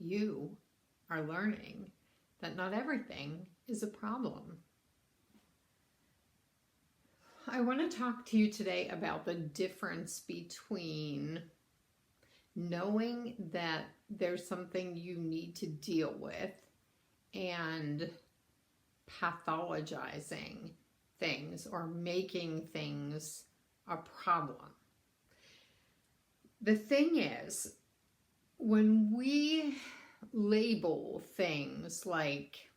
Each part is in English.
you are learning that not everything is a problem. I want to talk to you today about the difference between knowing that there's something you need to deal with and pathologizing things or making things a problem. The thing is, when we label things like,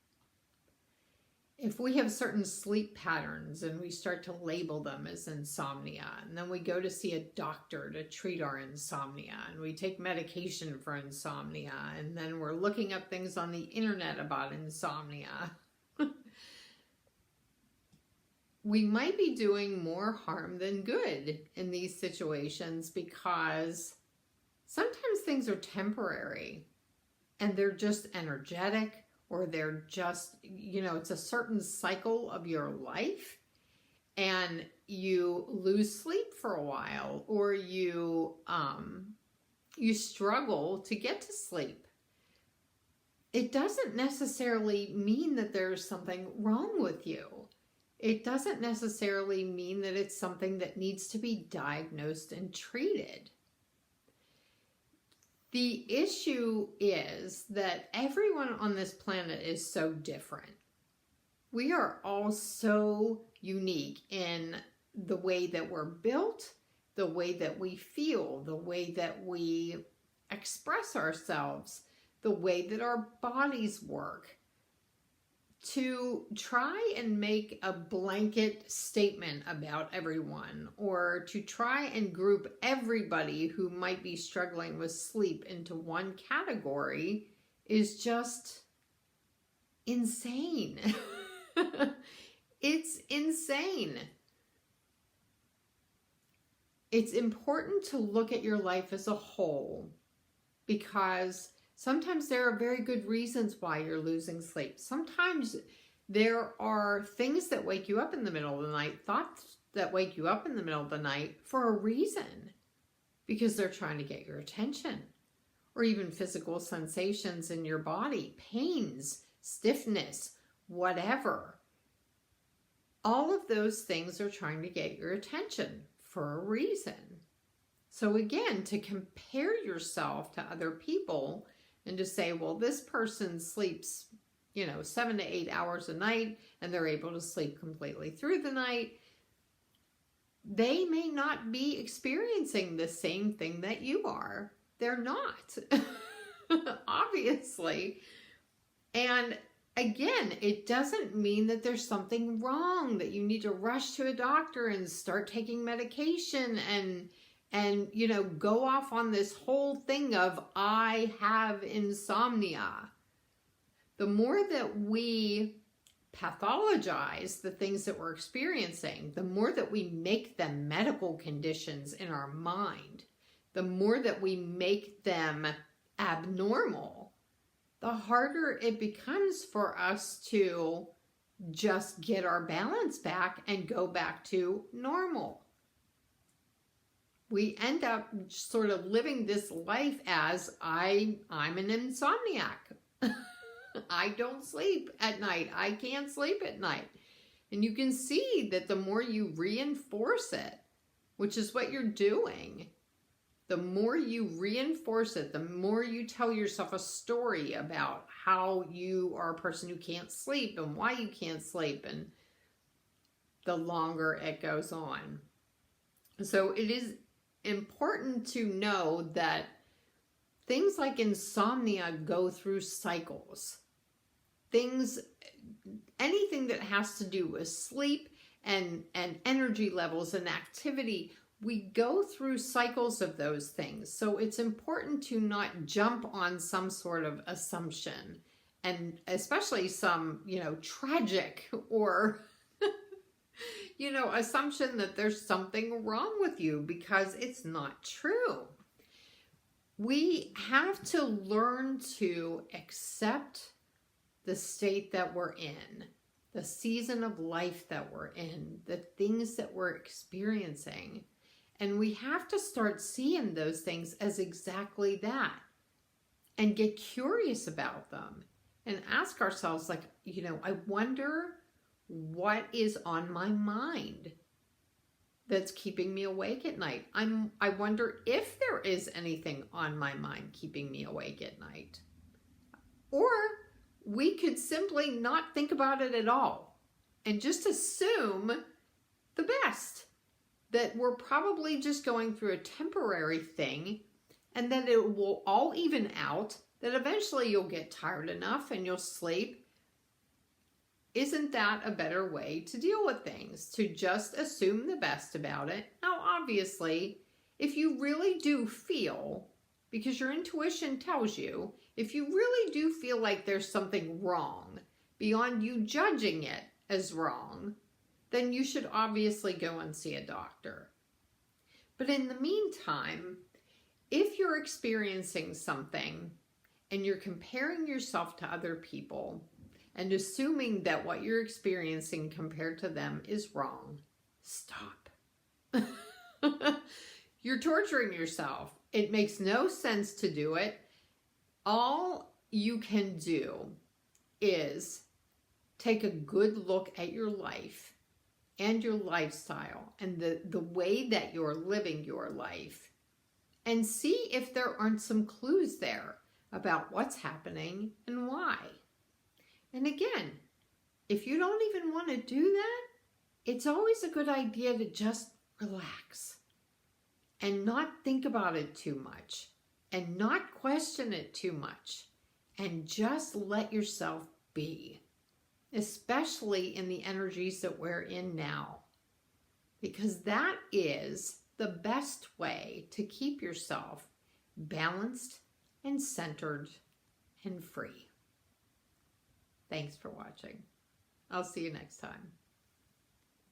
if we have certain sleep patterns and we start to label them as insomnia, and then we go to see a doctor to treat our insomnia, and we take medication for insomnia, and then we're looking up things on the internet about insomnia, we might be doing more harm than good in these situations, because sometimes things are temporary and they're just energetic, or they're just, it's a certain cycle of your life, and you lose sleep for a while, or you struggle to get to sleep. It doesn't necessarily mean that there's something wrong with you. It doesn't necessarily mean that it's something that needs to be diagnosed and treated. The issue is that everyone on this planet is so different. We are all so unique in the way that we're built, the way that we feel, the way that we express ourselves, the way that our bodies work. To try and make a blanket statement about everyone, or to try and group everybody who might be struggling with sleep into one category, is just insane. It's insane. It's important to look at your life as a whole, because sometimes there are very good reasons why you're losing sleep. Sometimes there are things that wake you up in the middle of the night, thoughts that wake you up in the middle of the night for a reason, because they're trying to get your attention. Or even physical sensations in your body, pains, stiffness, whatever. All of those things are trying to get your attention for a reason. So again, to compare yourself to other people and to say, well, this person sleeps, 7 to 8 hours a night, and they're able to sleep completely through the night, they may not be experiencing the same thing that you are. They're not, obviously. And again, it doesn't mean that there's something wrong, that you need to rush to a doctor and start taking medication and go off on this whole thing of, I have insomnia. The more that we pathologize the things that we're experiencing, the more that we make them medical conditions in our mind, the more that we make them abnormal, the harder it becomes for us to just get our balance back and go back to normal. We end up sort of living this life as, I'm an insomniac. I don't sleep at night. I can't sleep at night. And you can see that the more you reinforce it, which is what you're doing, the more you reinforce it, the more you tell yourself a story about how you are a person who can't sleep and why you can't sleep, and the longer it goes on. So it is important to know that things like insomnia go through cycles. Anything that has to do with sleep and energy levels and activity, we go through cycles of those things. So it's important to not jump on some sort of assumption, and especially some, tragic or assumption that there's something wrong with you, because it's not true. We have to learn to accept the state that we're in, the season of life that we're in, the things that we're experiencing. And we have to start seeing those things as exactly that. and get curious about them and ask ourselves, like, I wonder what is on my mind that's keeping me awake at night. I wonder if there is anything on my mind keeping me awake at night. Or we could simply not think about it at all and just assume the best, that we're probably just going through a temporary thing and that it will all even out, that eventually you'll get tired enough and you'll sleep. Isn't that a better way to deal with things? To just assume the best about it? Now, obviously, if you really do feel, because your intuition tells you, if you really do feel like there's something wrong, beyond you judging it as wrong, then you should obviously go and see a doctor. But in the meantime, if you're experiencing something and you're comparing yourself to other people and assuming that what you're experiencing compared to them is wrong, stop. You're torturing yourself. It makes no sense to do it. All you can do is take a good look at your life and your lifestyle and the way that you're living your life, and see if there aren't some clues there about what's happening and why. And again, if you don't even want to do that, it's always a good idea to just relax and not think about it too much and not question it too much and just let yourself be, especially in the energies that we're in now, because that is the best way to keep yourself balanced and centered and free. Thanks for watching. I'll see you next time.